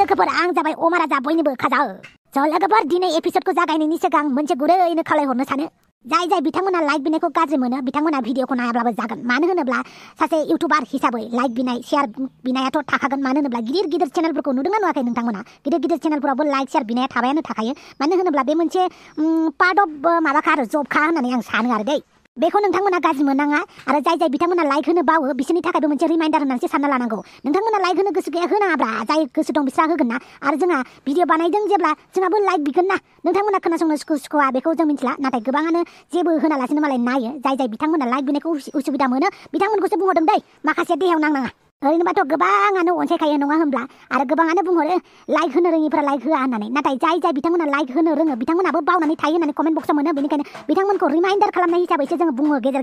लोगोफोर आं जाबाय अमा राजा बयनिबो खाजा लोगोफोर दिनै एपिसोडखौ जागायनायनि सिगां मोनसे गुरैनो खावलायहरनो सानो जाय बिथांमोना लाइक बिनायखौ गाज्रि मोनो बिथांमोना भिडिअखौ नायाब्लाबो जागोन मानो होनोब्ला सासे इउटिउबार हिसाबै लाइक बिनाय शेयार बिनायाथ' थाखागोन मानो होनोब्ला गिदिर चेनेलफोरखौ नुदोंना नुवाखै नोंथांमोना गिदिर चेनेलफोरावबो लाइक शेयार बिनाया थाबायानो थाखायो मानो होनोब्ला बे मोनसे पार्ट अफ माबाखा आरो जबखा होननानै आं सानो आरो दै बेखौ नोंथांमोना गाज्रि मोननाङा आरो जाय बिथांमोना लाइक होनो बावो बिसोरनि थाखायबो मोनसे रिमाइन्डार होननानैसो सानना लानांगौ नोंथांमोना लाइक होनो गोसो गैया होनाङाब्रा जाय गोसो दं बिस्रा होगोन ना आरो जोंहा भिडिअ बानायदों जेब्ला जोंहाबो लाइक बिगोन ना नोंथांमोना खोनासंनो सुखुआ बेखौ जों मिथिला नाथाय गोबाङानो जेबो होनालासिनो मालाय नायो जाय बिथांमोना लाइक बिनायखौ उसुबिदा मोनो बिथांमोनखौसो बुंहरदों दै माखासे देहायाव नांनाङा ओरैनोबाथ' गोबाङानो अनसायखायो नङा होनब्ला आरो गोबाङानो बुंहरो लाइक होनो रोङिफ्रा लाइक होआ होननानै नाथाय जाय बिथांमोना लाइक होनो रोङो बिथांमोनाबो बावनानै थायो होननानै कमेन्ट बक्सआव मोनो बेनिखायनो बिथांमोनखौ रिमाइन्डार खालामनाय हिसाबैसो जों बुङो गेजेर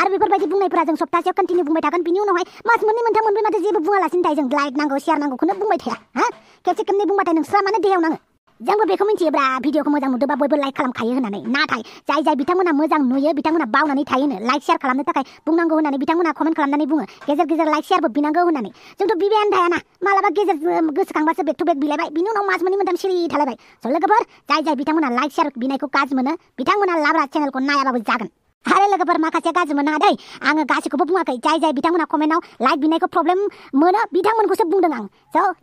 आरो बेफोरबायदि बुंनायफोरा जों सप्तासेयाव कन्टिनिउ बुंबाय थागोन बिनि उनावहाय मास मोननै मोनथाम मोनब्रै माथो जेबो बुङालासिनो थायो जों लाइक नांगौ शेयार नांगौखौनो बुंबाय थाया हा खेबसे खेबनै बुंबाथाय नोंस्रा मानो देहायाव नाङो जोंबो बेखौ मिथियोब्रा भिडिअखौ मोजां नुदोंबा बयबो लाइक खालामखायो होननानै नाथाय जाय बिथांमोना मोजां नुयो बिथांमोना बावनानै थायोनो लाइक शेयार खालामनो थाखाय बुंनांगौ होननानै बिथांमोना कमेन्ट खालामनानै बुङो गेजेर लाइक शेयारबो बिनांगौ होननानै जोंथ' बिबायानो थायाना मालाबा गेजेर गोसोखांबासो बेक टु बेक बिलायबाय बिनि उनाव मास मोननै मोनथाम सिरि थालायबाय लोगोफोर जाय बिथांमोना लाइक शेयार बिनायखौ गाज्रि मोनो बिथांमोना लाब्रा चेनेलखौ नायाबाबो जागोन आरो लोगोफोर माखासे गाज्रि मोना दै आङो गासैखौबो बुङाखै जाय बिथांमोना कमेन्टआव लाइक बिनायखौ प्रब्लेम मोनो बिथांमोनखौसो बुंदों आं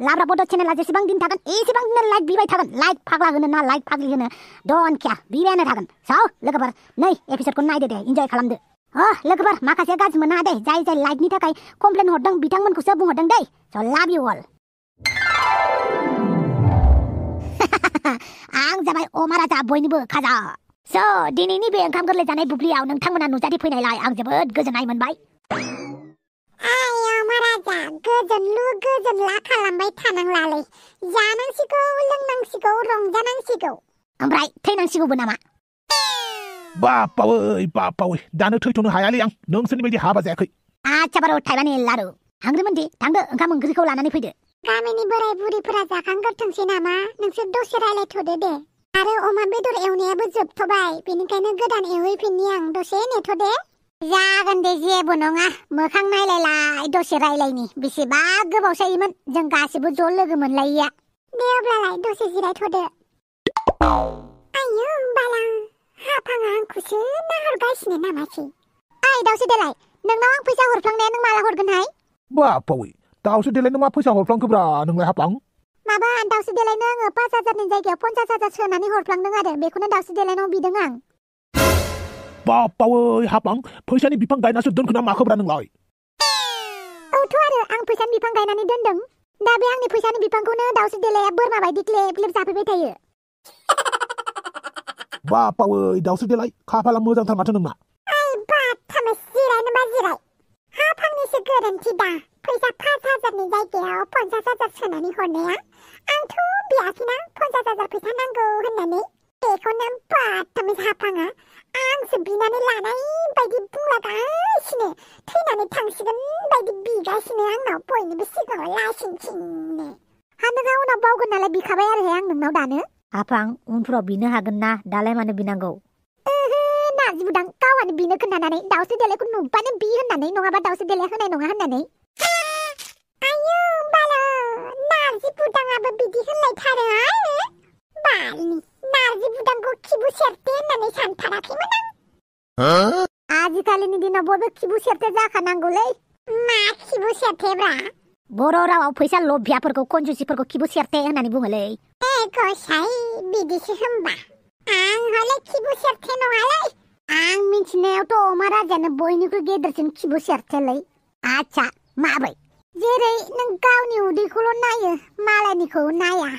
लाब्रा बड' चेनेला जेसेबां दिन थागोन एसेबां दिन लाइक बिबाय थागोन लाइक फाग्ला होनो ना लाइक फाग्लि होनो डन केयार बिबायानो थागोन लोगोफोर नै एपिसोडखौ नायदो दे इन्जय खालामदो लोगोफोर माखासे गाज्रि मोना दे जाय लाइकनि थाखाय कमप्लेन हरदों बिथांमोनखौसो बुंहरदों दै लाभ इउ अल आं जाबाय अमा राजा बयनिबो खाजा दिनैनि बे ओंखाम गोरलै जानाय बुब्लियाव नोंथांमोना नुजाथि फैनायलाय आं जोबोद गोजोननाय मोनबाय अमा राजा गोजोनला खालामबाय थानांलालै जानांसिगौ लोंनांसिगौ रंजानांसिगौ ओमफ्राय थैनांसिगौबो नामा बापावै दानो थैथ'नो हायालै आं नोंसोरनि बायदि हाबा जायाखै आच्छा बारौ थाइबानि लारु हांग्रिमोनदि थांदो ओंखाम ओंख्रिखौ लानानै फैदो गामिनि बोराय बुरिफोरा जाखांगोरथोंसै नामा नोंसोर दसे रायलायथ'दो दे आरो अमा बेदर एवनायाबो जोबथ'बाय बेनिखायनो गोदान एवहैफिननि आं दसे नेथ'दे जागोन दे जेबो नङा मोखां नायलायलाय दसे रायलायनि बेसेबा गोबाव जायोमोन जों गासिबो ज' लोगो मोनलायिया दे अब्लालाय दसे जिरायथ'दो आयौ बाला हाफाङा आंखौसो नाहरगासिनो नामासै दाउसो देलाय नोंनाव आं फैसा हरफ्लांनाया नों माला हरगोनहाय बापावै दाउसो देलायनो मा फैसा हरफ्लांखोब्रा नोंलाय हाफां माबा दाउसो देलायनो आङो 5,000नि जायगायाव 50,000 सोनानै हरफ्लांदों आरो बेखौनो दाउसो देलायनाव बिदों आं बापावै हाफां फैसानि बिफां गायनासो दोनखोना माखोब्रा नोंलाय औथ' आरो आं फैसानि बिफां गायनानै दोनदों दा बे आंनि फैसानि बिफांखौनो दाउसो देलाया बोरमा बायदि ग्लेब ग्लेब जाफैबाय थायो बापावै दाउसो देलाय खाफाला मोजांथार माथो नोंना बाथामै जिरायनोबा जिराय हाफांनिसो गोरोन्थि दा फैसा 5,000नि जायगायाव 50,000 सोनानै हरनाया आंथ' बियाखैना 50,000 फैसा नांगौ होननानै बेखौनो बाथामै हाफाङा आंसो बिनानै लानाय बायदि बुंलागासिनो थैनानै थांसिगोन बायदि बिगासिनो आंनाव बयनिबो सिगाङाव लासिंसिंनो नोंहा उनाव बावगोन नालाय बिखाबाय आरो आं नोंनाव दानो हाफां उनफ्राव बिनो हागोन ना दालाय मानो बिनांगौ नार्जि बुदां गावहानो बिनो खोन्थानानै दाउसो देलायखौ नुबानो बि होननानै नङाबा दाउसो देलाय होनाय नङा होननानै आयौ बाला नार्जि बुदाङाबो बिदि होनलायथारो आरो बालनि नार्जि बुदांखौ खिबु सेरते होननानै सानथाराखैमोन आं आजिखालिनि दिनाव बयबो खिबु सेरते जाखानांगौलै मा खिबु सेरतेब्रा बर' रावाव फैसा लभियाफोरखौ कन्जुसिफोरखौ खिबु सेरते होननानै बुङोलै गसाइ बिदिसो होमबा आं हले खिबु सेरते नङालै आं मिथिनायावथ' अमा राजायानो बयनिख्रुइ गेदेरसिन खिबु सेरतेलै आच्छा माबै जेरै नों गावनि उदैखौल' नायो मालायनिखौ नाया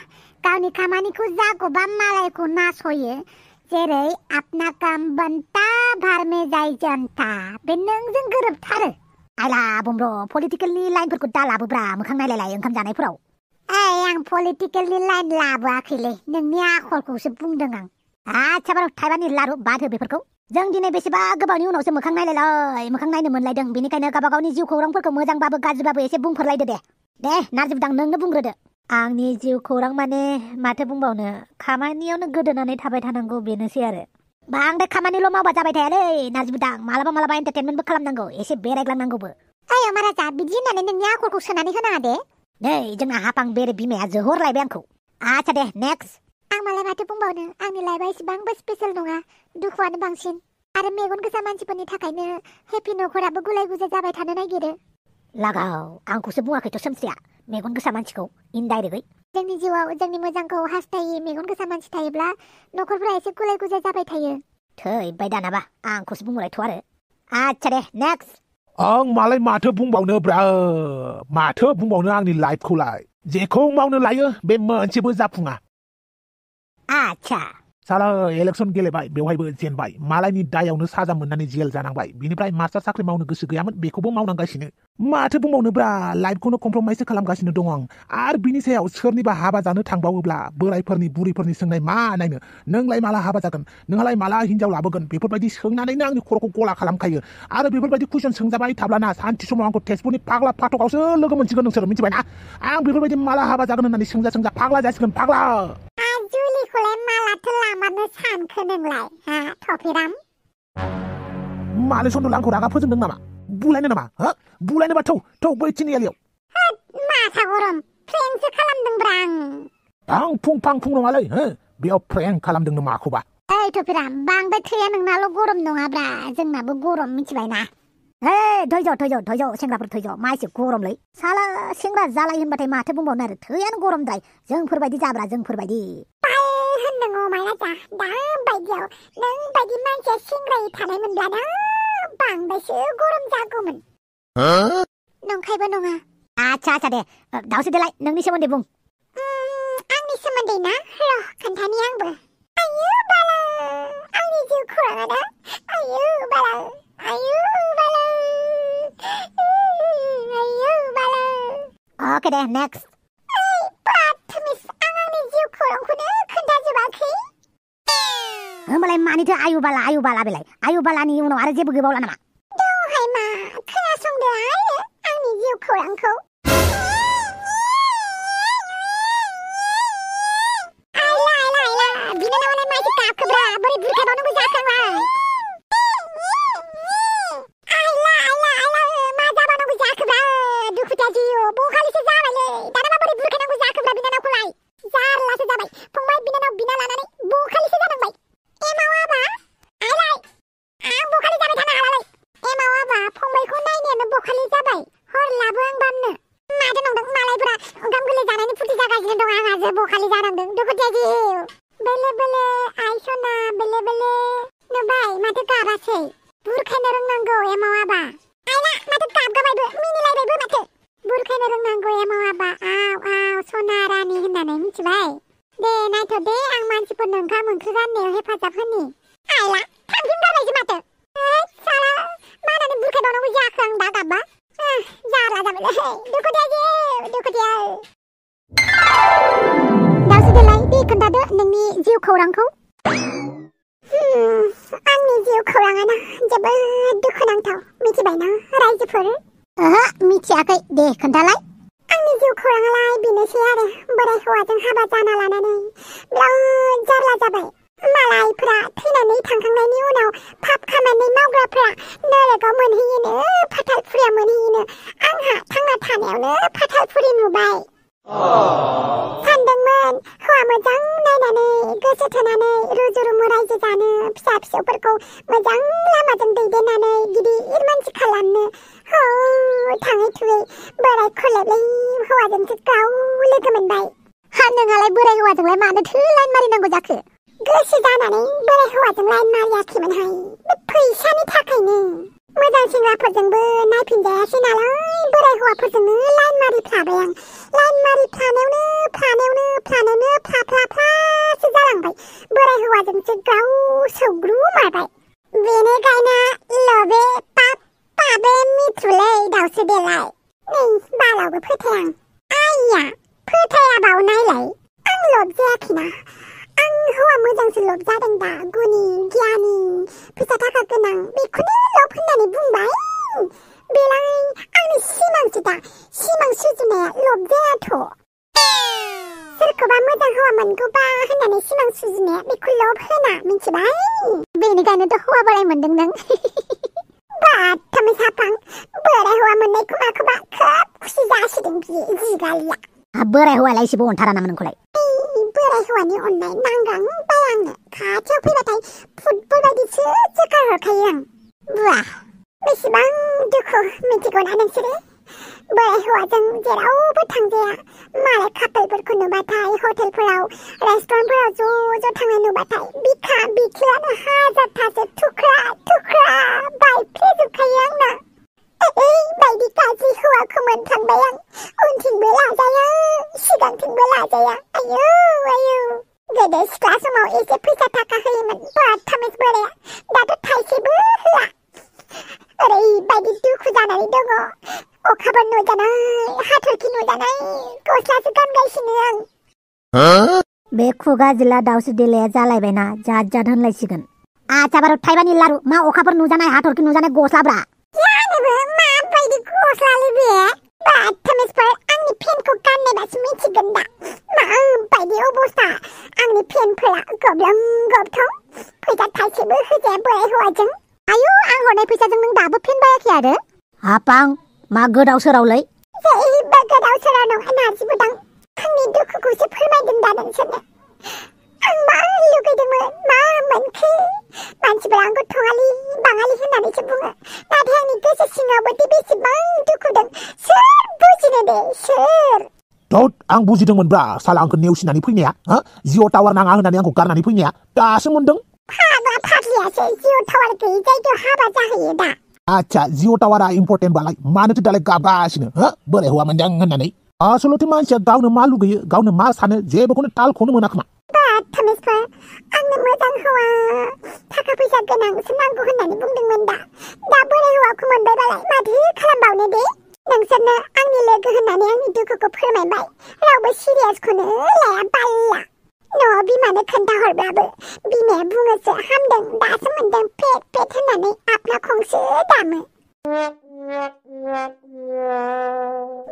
गावनि खामानिखौ जागौबा मालायखौ नासयो जेरै आपना काम बनता भार में जाय जनता बे नोंजों गोरोबथारो आइला बुमब्र पलिटिकेलनि लाइनफोरखौ दा लाबोब्रा मोखां नायलायलाय ओंखाम जानायफोराव आं पलिटिकेलनि लाइन लाबोआखैलै नोंनि आखलखौसो बुंदों आं आच्छा बार' थाइबानि लारु बाद हो बेफोरखौ जों दिनै बेसेबा गोबावनि उनावसो मोखां नायलायलाय मोखां नायनो मोनलायदों बेनिखायनो गावबागावनि जिउ खौरांफोरखौ मोजांबाबो गाज्रिबाबो एसे बुंफोरलायदो दे नार्जि बुदां नोंनो बुंग्रोदो आंनि जिउ खौरां माने माथो बुंबावनो खामानियावनो गोदोनानै थाबाय थानांगौ बेनोसै आरो बांद्राय खामानिल' मावबा जाबाय थायालै नार्जि बुदां मालाबा एन्टारटेनमेन्टबो खालामनांगौ एसे बेरायग्लांनांगौबो अमा राजा बिदि होननानै नोंनि आखलखौ सोनानै होनाङा दे नै जोंना हाफां बेरे बिमाया जोहरलायबाय आंखौ आच्छा दे नेक्स्ट आं मालाय माथो बुंबावनो आंनि लाइफआ एसेबांबो स्पेशल नङा दुखुआनो बांसिन आरो मेगन गोसा मानसिफोरनि थाखायनो हेपि नखराबो गुलाय गुजाय जाबाय थानो नागिरो लागाव आंखौसो बुङाखैथ' सोमस्रिया मेगन गोसा मानसिखौ इनडाइरेक्टयै जोंनि जिउआव जोंनि मोजांखौ हास्थायै मेगन गोसा मानसि थायोब्ला नखरफोरा एसे गुलाय गुजाय जाबाय थायो थैबाय दानाबा आंखौसो बुंबायथ' आरो आच्छा दे नेक्स्ट आं मालाय माथो बुंबावनो ब्रा माथो बुंबावनो आंनि लाइफखौलाय जेखौ मावनो लायो बे मोनसेबो जाफुङा आच्छा साला इलेक्सन गेलेबाय बेवहायबो जेनबाय मालायनि दायावनो साजा मोननानै जेल जानांबाय बिनिफ्राय मास्टार साख्रि मावनो गोसो गैयामोन बेखौबो मावनांगासिनो माथो बुंबावनोब्रा लाइफखौनो कमप्रमाइज खालामगासिनो दं आं आरो बिनि सायाव सोरनिबा हाबा जानो थांबावोब्ला बोरायफोरनि बुरिफोरनि सोंनाय मा नायनो नोंलाय माला हाबा जागोन नोंहालाय माला हिनजाव लाबोगोन बेफोरबायदि सोंनानैनो आंनि खर'खौ गला खालामखायो आरो बेफोरबायदि कुइसन सोंजाबाय थाब्लाना सानसे समाव आंखौ तेजपुरनि फाग्ला फाथकावसो लोगो मोनसिगोन नोंसोर मिथिबायना आं बेफोरबायदि माला हाबा जागोन होननानै सोंजा फाग्ला जासिगोन फाग्ला जुलिखौलाय मालाथो लामारनो सानखो नोंलाय हा थफिराम मानो सन्दल आंखौ रागा फोजोंदों नामा बुलायनो नामा हो बुलायनोबा थौ बै थिनियालियाव माथा गरम फ्रेंकसो खालामदोंब्रा आं फां फुं नङालै हो बेयाव फ्रेंक खालामदोंनो माखौबा ओइ थफिराम बांद्राय थैया नोंनाल' गरम नङाब्रा जोंनाबो गरम मिथिबायना हे धैर्य सेंग्राफोर धैर्य मा एसे गरमलै साला सेंग्रा जालाय होनबाथाय माथो बुंबावनो आरो थैयानो गरमद्राय जोंफोरबायदि जाब्रा जोंफोरबायदि होनदों माया जा दा बायदियाव नों बायदि मानसिया सेंग्रायै थानाय मोनब्लाना बांद्रायसो गरम जागौमोन नंखायबो नङा आच्छा दे दावसो देलाय नोंनि सोमोन्दै बुं आंनि सोमोन्दै ना र' खोन्थानि आंबो आयु बाला आंनि जिउ खौराङा आयु बाला ओके दे नेक्स्ट आं आंनि जिउ खौरांखौनो खोन्थाजोबाखै होमबालाय मानिथो आयु बाला बेलाय आयु बालानि उनाव आरो जेबो गैबावला नामा दहाय मा खोनासंदो आरो आंनि जिउ खौरांखौ बिनानावालाय माथो गाबखोब्रा बोरै बुरखायबावनांगौ जाखोलाय मा जाबावनांगौ जाखोब्रा दुखुथिया जिउ बखालिसो जाबायलै दाना माबोरै बुरखायनांगौ जाखोब्रा बिनानावखौलाय जारलासो जाबाय फंबाय बिनानाव बिना लानानै बखालिसो जानांबाय एमाव आबा आं बखालि जाबाय थानो हालालै एमाव आबा फंबायखौ नायनायानो बखालि जाबाय हर लाबो आं बामनो माथो नंदों मालायफोरा ओंखाम गोरलै जानायनि फुरथि जागासिनो दं आंहासो बखालि जानांदों दुखुथिया जिउ बेले आइ सना बेले नुबाय माथो गाबासै बुरखायनो रोंनांगौ एमाव आबा आइला माथो गाबगाबायबो मिनिलायबायबो माथो बुरखायनो रोंनांगौ एमाव आबा आव सना रानि होननानै मिथिबाय दे नायथ' दे आं मानसिफोरनो ओंखाम ओंख्रि राननायाव हेफाजाब होनि आइला थांफिनगारबायसो माथो साला मानानै बुरखायबावनांगौ जाखो आं दा गाबबा जारला जाबायलै दुखुथिया दावसो देलाय दे खोन्थादो नोंनि जिउ खौरांखौ आंनि जिउ खौराङानो जोबोद दुखुनांथाव मिथिबायना रायजोफोर ओहो मिथियाखै दे खोन्थालाय आंनि जिउ खौराङालाय बेनोसै आरो बोराय हौवाजों हाबा जाना लानानै बिराद जारला जाबाय मालायफोरा थैनानै थांखांनायनि उनाव पाप खामानि मावग्राफोरा नरकआव मोनहैयोनो फाथालफुरियाव मोनहैयोनो आंहा थांना थानायावनो फाथालफुरि नुबाय सानदोंमोन हौवा मोजां नायनानै गोसो थोनानै रुजु रुमु रायजो जानो फिसा फिसौफोरखौ मोजां लामाजों दैदेननानै गिदिर मानसि खालामनो थाङै थुङै बोराय खलेबलै हौवाजोंसो गाव लोगो मोनबाय नोंहालाय बोराय हौवाजोंलाय मानोथो लाइन मारिनांगौ जाखो गोसो जानानै बोराय हौवाजों लाइन मारियाखैमोनहाय बे फैसानि थाखायनो मोजां सेंग्राफोरजोंबो नायफिनजायासै नालाय बोराय हौवाफोरजोंनो लाइन मारिफ्लाबाय आं लाइन मारिफ्लानायावनो फ्लासो जालांबाय बोराय हौवाजोंसो गाव सौग्रुमारबाय बेनो गायना लबे पाबे मिथुलै दावसो देलाय नै बालावबो फोथाय आइया फोथायाबाव नायलाय आं लब जायाखैना आं हौवा मोजांसो लब जादों दा गुनि गियानि फैसा थाखा गोनां बेखौनो लब होननानै बुंबाय बेलाय आंनि सिमांसो दा सिमां सुजुनाया लब जायाथ' सोरखौबा मोजां हौवा मोनगौबा होननानै सिमां सुजुनाया बेखौ लब होना मिथिबाय बेनिखायनोथ' हौवा बोराय मोनदों नों थामै साफां बोराय हौवा मोननायखौ माखौबा खोब खुसि जासिदों बियो जिगालिया बोराय हौवालाय एसेबो अनथारा नामा नोंखौलाय बोराय हौवानि अननाय नांगांबाय आंनो खाथियाव फैबाथाय फुटबल बायदिसो जोखार हरखायो आं बुआ बेसेबां दुखु मिथिगौना नोंसोरो बोराय हौवाजों जेरावबो थांजाया मालाय कापोलफोरखौ नुबाथाय हटेलफोराव रेस्टुरेन्टफोराव ज' थांनाय नुबाथाय बिखा बिख्लानो हाजारथासो थुख्रा बायफ्लेजोबखायो आंना ओरैबायदि गाज्रि हौवाखौ मोनफ्लांबाय आं उनथिंबो लाजाया सिगांथिंबो लाजाया आयौ गोदो सिख्ला समाव एसे फैसा थाखा होयोमोन बर्थमास बोराया दाथ' थाइसेबो होआ ओरैबायदि दुखु जानानै दङ अखाफोर नुजानाय हाथरखि नुजानाय गस्लासो गानगासिनो आं बे खुगा जिल्ला दाउसो देलाया जालायबायना जाद होनलायसिगोन आच्छा बार' थाइबानि लारु मा अखाफोर नुजानाय हाथरखि नुजानाय गस्लाब्रा जानोबो माबायदि गस्लालै बे बर्थमासफोर आंनि फेनखौ गाननायबासो मिथिगोन दा माबायदि अबस्था आंनि फेनफोरा गब्लं गबथं फैसा थाइसेबो होजाया बोराय हौवाजों आयु आं हरनाय फैसाजों नों दाबो फेन बायाखै आरो हापां मा गोदाव सोरावलै जेबो गोदाव सोराव नङा नारजिबोदां आंनि दुखुखौसो फोरमायदों दा नोंसोरनो आं मा लुगैदोंमोन मा मोनखो मानसिफोरा आंखौ थङालि बाङालि होननानैसो बुङो नाथाय आंनि गोसो सिङावबो दि बेसेबां दुखु दं सोर बुजिनो दे सोर आं बुजिदोंमोनब्रा साला आंखौ नेवसिनानै फैनाया जिअ टावार नाङा होननानै आंखौ गारनानै फैनाया दासो मोनदों फाग्ला फाग्लियासो जिअ टावार गैयि जायगायाव हाबा जाहैयो दा आच्छा जिअ टावारा इम्पर्टेन्ट बालाय मानोथो दालाय गाबगासिनो बोराय हौवा मोनदों होननानै आसलथे मानसिया गावनो मा लुगैयो गावनो मा सानो जेबोखौनो तालखौनो मोनाखोमा बर्थमासफोर आंनो मोजां हौवा थाखा फैसा गोनांसो नांगौ होननानै बुंदोंमोन दा बोराय हौवाखौ मोनबायबालाय माथो खालामबावनो दे नोंसोरनो आंनि लोगो होननानै आंनि दुखुखौ फोरमायबाय रावबो सिरियासखौनो लाया बाल्ला न'आव बिमानो खोन्थाहरब्लाबो बिमाया बुङोसो हामदों दासो मोनदों पेट होननानै आपना खंसो दामो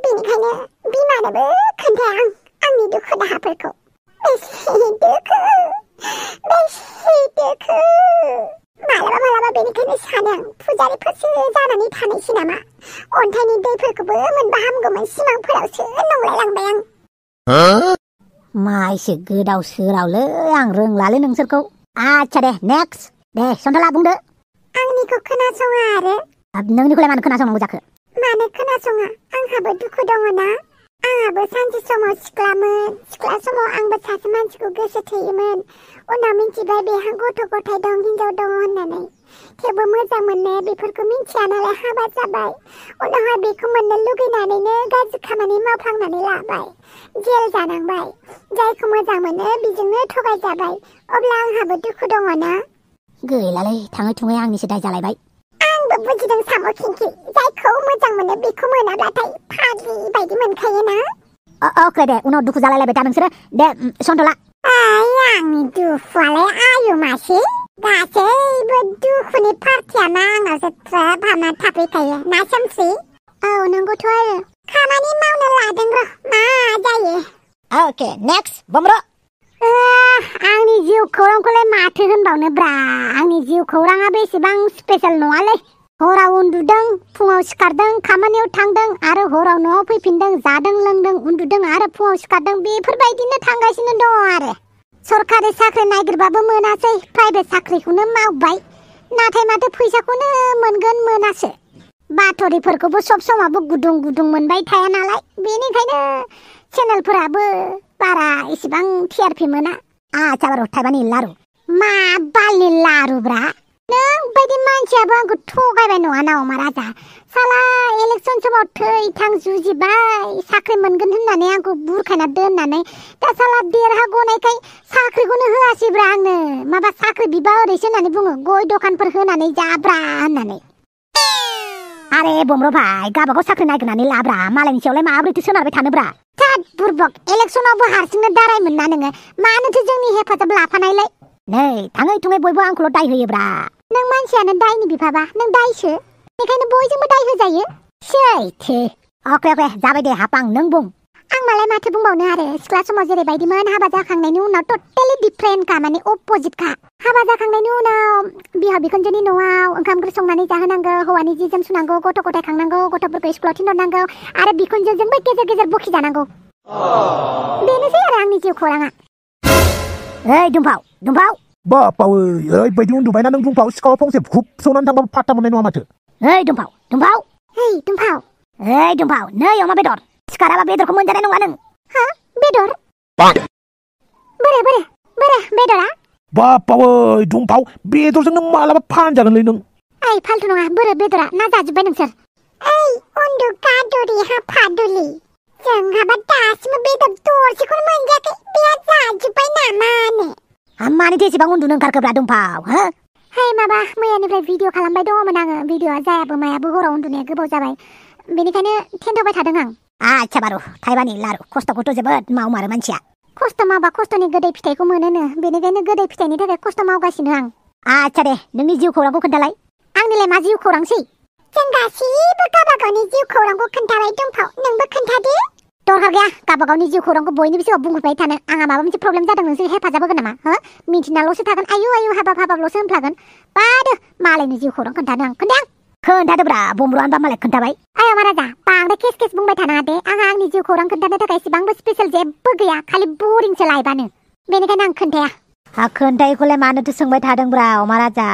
बेनिखायनो बिमानोबो खोन्थाया आंनि दुखु दाहाफोरखौ बेसे दुखु मालाबा बेनिखायनो सानो आं फुजारिफोरसो जानानै थानायसै नामा अन्थाइनि दैफोरखौबो मोनबा हामगौमोन सिमांफोरावसो नंलायलांबाय आं मा एसे गोदाव सोरावलै आं रोंलालै नोंसोरखौ आच्छा दे नेक्स्ट दे सन्थला बुंदो आंनिखौ खोनासङा आरो नोंनिखौलाय मानो खोनासंनांगौ जाखो मानो खोनासङा आंहाबो दुखु दङना आंहाबो सानसे समाव सिख्ला समाव आंबो सासे मानसिखौ गोसो थोयोमोन उनाव मिन्थिबाय बेहा गथ' गथाय दं हिनजाव दङ होननानै थेवबो मोजां मोननाया बेफोरखौ मिन्थिया नालाय हाबा जाबाय उनावहाय बेखौ मोननो लुगैनानैनो गाज्रि खामानि मावफ्लांनानै लाबाय जेल जानांबाय जायखौ मोजां मोनो बेजोंनो थगायजाबाय अब्ला आंहाबो दुखु दङना गैलालै थाङै थुङै आंनिसो दाय जालायबाय आंबो बुजिदों साम' खिंखि जायखौ मोजां मोनो बेखौ मोनाब्लाथाय फाग्लि बायदि मोनखायोना अके दे उनाव दुखु जालायलायबाय दा नोंसोरो दे सन्थला आंनि दुखुआलाय आयु मासि गासैबो दुखुनि पार्टियानो आंनावसो ट्राप हाबना थाफैखायो ना सोमस्रि औ नंगौथ' आरो खामानि मावनो लादों र' मा जायो अके नेक्स्ट बमर आंनि जिउ खौरांखौलाय माथो होनबावनो ब्रा आंनि जिउ खौराङाबो एसेबां स्पेशल नङालै हराव उन्दुदों फुङाव सिखारदों खामानियाव थांदों आरो हराव न'आव फैफिनदों जादों लोंदों उन्दुदों आरो फुङाव सिखारदों बेफोरबायदिनो थांगासिनो दङ आरो सरकारि साख्रि नागिरबाबो मोनासै प्राइभेट साख्रिखौनो मावबाय नाथाय माथो फैसाखौनो मोनगोन मोनासो बाथरिफोरखौबो सब समावबो गुदुं मोनबाय थाया नालाय बेनिखायनो चेनेलफोराबो बारा इसेबां टिआरपि मोना आच्छा बार' थाइबानि लारु मा बालनि लारुब्रा नों बायदि मानसियाबो आंखौ थगायबाय नङा ना अमा राजा साला इलेक्सन समाव थै थां जुजिबाय साख्रि मोनगोन होननानै आंखौ बुरखायना दोननानै दा साला देरहा गनायखाय साख्रिखौनो होआसैब्रा आंनो माबा साख्रि बिबा ओरैसो होननानै बुङो गय दखानफोर होनानै जाब्रा होननानै आरे बमर भाई गाबागाव साख्रि नागिरनानै लाब्रा मालायनि सायावलाय माब्रैथो सोनारबाय थानोब्रा थाद बुरबक इलेक्सनावबो हारसिंनो दारायमोन ना नोङो मानोथो जोंनि हेफाजाब लाफानायलाय नै थाङै थुङै बयबो आंखौल' दाय होयोब्रा नों मानसियानो दायनि बिफाबा नों दायसो बेखायनो बयजोंबो दाय होजायो सैथो अके जाबाय दे हापां नों बुं आं होमबालाय माथो बुंबावनो आरो सिख्ला समाव जेरैबायदिमोन हाबा जाखांनायनि उनाव टटेलि डिफरेन्टखा माने अपोजिटखा हाबा जाखांनायनि उनाव बिहाव बिखुनजोनि न'आव ओंखाम ओंख्रि संनानै जाहोनांगौ हौवानि जि जोम सुनांगौ गथ' गथाय खांनांगौ गथ'फोरखौ स्कुलाव थिनहरनांगौ आरो बिखुनजोजोंबो गेजेर गेजेर बखि जानांगौ बेनोसै आरो आंनि जिउ खौराङा ओइ दुमफाव बापाव ओरैबायदि उन्दुबायना नों दुमफाव सिखाव फंसे हुब सौनानै थांबाबो फात्ता मोननाय नङा माथो ओइ दुमफाव ओइ दुमफाव नै अमा बेदर सिखाराबा बेदरखौ मोनजानाय नङा नों हा बेदर बोरे बेदरा बापाव दुमफाव बेदरजोंनो मालाबा फानजागोनलै नों ओइ फाल्थु नङा बोरे बेदरा ना जाजोब्बाय नोंसोर ओइ उन्दुगा दुरि हाफादुलि जोंहाबा दासिमबो बेदर दरसेखौनो मोनजायाखै बेहा जाजोब्बाय नामानो मानिथो एसेबां उन्दुनो ओंखारखोब्रा दुमफाव हो है माबा मैयानिफ्राय भिडिअ खालामबाय दङमोन आङो भिडिअआ जायाबो मायाबो हराव उन्दुनाया गोबाव जाबाय बेनिखायनो थेन्थ'बाय थादों आं आच्छा बारु थाइबानि लारु खस्थ'खौथ' जोबोद मावमारो मानसिया खस्थ' मावबा खस्थ'नि गोदै फिथाइखौ मोनोनो बेनिखायनो गोदै फिथाइनि थाखाय खस्थ' मावगासिनो आं आच्छा दे नोंनि जिउ खौरांखौ खोन्थालाय आंनिलाय मा जिउ खौरांसै जों गासिबो गावबागावनि जिउ खौरांखौ खोन्थाबाय दुमफाव नोंबो खोन्थादो दरखार गैया गावबागावनि जिउ खौरांखौ बयनिबो सिगाङाव बुंहरबाय थानो आंहा माबा मोनसे प्रब्लेम जादों नोंसोर हेफाजाब होगोन नामा हो मिन्थिनाल'सो थागोन आयु हाबाबल'सो होनफ्लागोन बादो मालायनि जिउ खौरां खोन्थानो आं खोन्थादोब्रा बमब्रुआनोबा मालाय खोन्थाबाय आय महाराजा बांद्राय केस बुंबाय थानाङा दे आंहा आंनि जिउ खौरां खोन्थानो थाखाय इसेबांबो स्पेसियेल जेबो गैया खालि बोरिंसो लाइबानो बेनिखायनो आं खोन्थाया खोन्थायखौलाय मानोथो सोंबाय थादोंब्रा महाराजा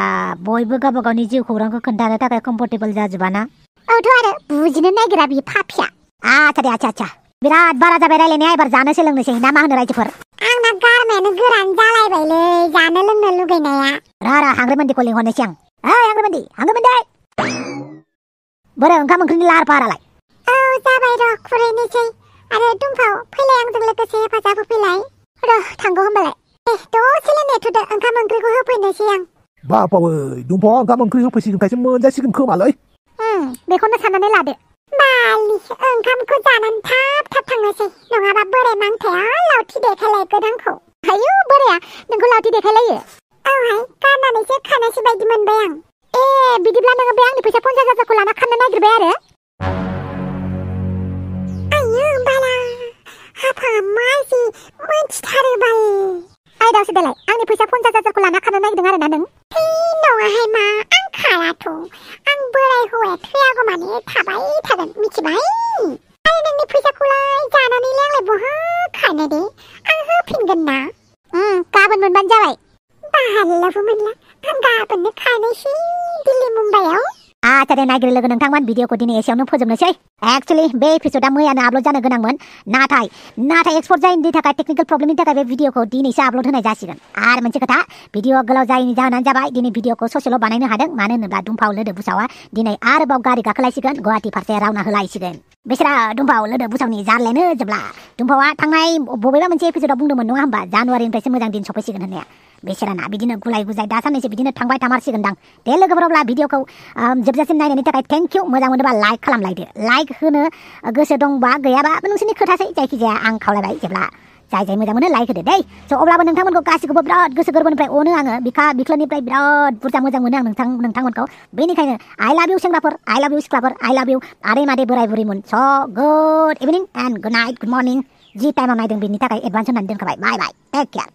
बयबो गावबागावनि जिउ खौरांखौ खोन्थानो थाखाय कम्फर्टेबल जाजोबाना औथ' आरो बुजिनो नागिरा बियो पापिया आच्छा बिराद बारा जाबाय रायलायनाया एबार जानो सोलोंनोसै ना मा होनो रायजोफोर आंना गारमायानो गोरान जालायबायलै जानो लोंनो लुगैनाया रा हांग्रिमोन्दिखौ लिंहरनोसै आं ओइ हांग्रिमोन्दै बोरो ओंखाम ओंख्रिनि लाहार फाहारालाय औ जाबाय र' खुरैनोसै आरो दुमफाव फैलाय आंजों लोगोसे हेफाजाब होफैलाय र' थांगौ होमबालाय दसेल' नेथ'दो ओंखाम ओंख्रिखौ होफैनोसै आं बापाव दुमफावा ओंखाम ओंख्रि होफैसिगोनखायसो मोनजासिगोन खोमालै बेखौनो साननानै लादो बालि ओंखामखौ जानानै थाब थांनोसै नङाबा बोराय मांथाया लावथि देखायलायगोन आंखौ आयु बोराया नोंखौ लावथि देखायलायो औहाय गारनानैसो खानोसै बायदि मोनबाय आं बिदिब्ला नोङो बे आंनि फैसा 50,000खौ लाना खानो नागिरबाय आरो आयु बाला हाफाङा माजि मोनथिथारो बाल आयदावसो देलाय आंनि फैसा 50,000खौ लाना खानो नागिरदों आरो ना नों नङाहाय मा आं खायाथ' आं बोराय हौवाया थैयागौमानि थाबाय थागोन मिथिबाय आरो नोंनि फैसाखौलाय जानानै आंलाय बहा खानो दे आं होफिनगोन ना गाबोन मोनबानो जाबाय बाहालाबो मोनला आं गाबोननो खानोसै दिल्ली मुम्बाइआव आच्छा दे नायगिर लोगो नोंथांमोन भिडिअखौ दिनै एसेयावनो फोजोबनोसै एक्चुअली बे एपिसोडा मैयानो आपल'ड जानो गोनांमोन नाथाय एक्सपोर्ट जायैनि थाखाय टेक्निकल प्रब्लेमनि थाखाय बे भिडिअखौ दिनैसो आपल'ड होनाय जासिगोन आरो मोनसे खोथा भिडिअ गोलाव जायैनि जाहोनानो जाबाय दिनै भिडिअखौ ससेल' बानायनो हादों मानो होनोब्ला दुमफाव लोदो बुसावा दिनै आरोबाव गारि गाखोलायसिगोन गुवाहाटि फारसे रावना होलायसिगोन बिसोरा दुमफाव लोदो बुसावनि जारलायानो जोबला दुमफावा थांनाय बबेबा मोनसे एपिसोडआव बुंदोंमोन नङा होमबा जानुवारिनिफ्रायसो मोजां दिन सफैसिगोन होननाया बिसोराना बिदिनो गुलाय गुजाय दासाननैसो बिदिनो थांबाय थामारसिगोनदां दे लोगोफोराब्ला भिडिअखौ जोबजासिम नायनायनि थाखाय थेंक इउ मोजां मोनोबा लाइक खालामलायदो लाइक होनो गोसो दंबा गैयाबा नोंसोरनि खोथासै जायखिजाया आं खावलायबाय जेब्ला जाय मोजां मोनो लाइक होदो दै स' अब्लाबो नोंथांमोनखौ गासिखौबो बिराद गोसो गोरबोनिफ्राय अनो आङो बिख्लोनिफ्राय बिराद बुरजा मोजां मोनो आं नोंथांमोनखौ बेनिखायनो आइ लाभ इउ सेंग्राफोर आइ लाभ इउ सिख्लाफोर आइ लाभ इउ आदै मादै बोराय बुरिमोन स' good evening and good night good morning जि टाइमाव नायदों बेनि थाखाय एडभान्स होनानै दोनखाबाय बाय टेक केयार